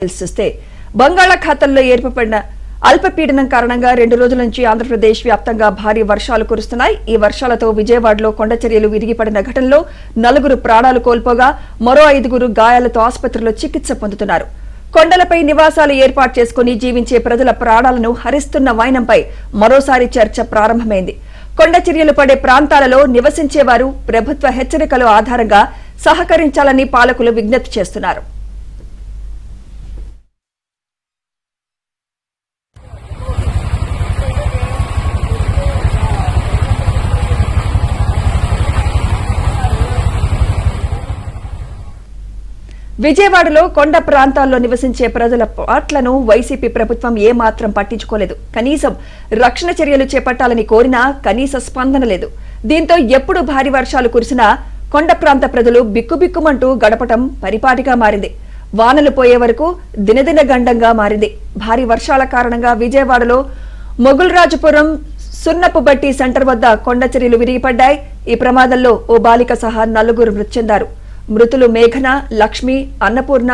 తెలిసిస్తే బంగాళాఖాతంలో ఏర్పడిన అల్పపీడనం కారణంగా 2 రోజుల నుంచి ఆంధ్రప్రదేశ్ వ్యాప్తంగా భారీ వర్షాలు కురుస్తున్నాయి. ఈ వర్షాలతో విజయవాడలో కొండచర్యలు విరిగిపడిన ఘటనలో 4 ప్రాణాలు కోల్పోగా మరో 5 గాయాలతో ఆసుపత్రిలో చికిత్స పొందుతున్నారు. కొండలపై నివాసాలు ఏర్పాటు చేసుకుని జీవించే ప్రజల ప్రాణాలను హరిస్తున్న వైనంపై మరోసారి చర్చ ప్రారంభమైంది. కొండచర్యలు పడే ప్రాంతాలలో నివసించేవారు ప్రభుత్వ హెచ్చరికల ఆధారంగా సహకరించాలని పాలకులు విజ్ఞప్తి చేస్తున్నారు. విజయవాడలో కొండ ప్రాంతాల్లో నివసించే ప్రజల పాట్లను వైసీపీ ప్రభుత్వం ఏమాత్రం పట్టించుకోలేదు. కనీసం రక్షణ చర్యలు చేపట్టాలని కోరినా కనీస స్పందన లేదు. దీంతో ఎప్పుడు భారీ వర్షాలు కురిసినా కొండ ప్రాంత ప్రజలు బిక్కుబిక్కుమంటూ గడపటం పరిపాటిగా మారింది. వానలు పోయే వరకు దినదిన గండంగా మారింది. భారీ వర్షాల కారణంగా విజయవాడలో మొగుల్రాజపురం సున్నపుబట్టి సెంటర్ వద్ద కొండ చర్యలు విరిగిపడ్డాయి. ఈ ప్రమాదంలో ఓ బాలిక సహా 4 మృతి చెందారు. మృతులు మేఘన, లక్ష్మి, అన్నపూర్ణ,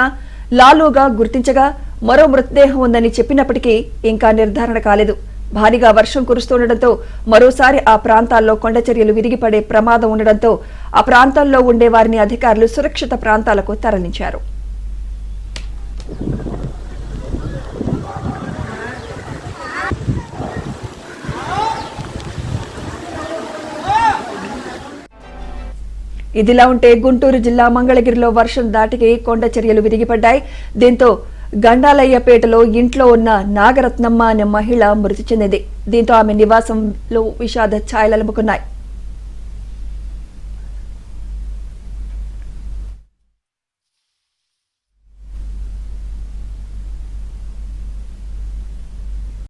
లాలుగా గుర్తించగా మరో మృతదేహం ఉందని చెప్పినప్పటికీ ఇంకా నిర్ధారణ కాలేదు. భారీగా వర్షం కురుస్తుండటంతో మరోసారి ఆ ప్రాంతాల్లో కొండచర్యలు విరిగిపడే ప్రమాదం ఉండడంతో ఆ ప్రాంతాల్లో ఉండే వారిని అధికారులు సురక్షిత ప్రాంతాలకు తరలించారు. ఇదిలా ఉంటే గుంటూరు జిల్లా మంగళగిరిలో వర్షం దాటికి కొండ చర్యలు విరిగిపడ్డాయి. దీంతో గండాలయ్యపేటలో ఇంట్లో ఉన్న నాగరత్నమ్మ అనే మహిళ మృతి చెందింది. దీంతో ఆమె నివాసంలో విషాద ఛాయలలుముకున్నాయి.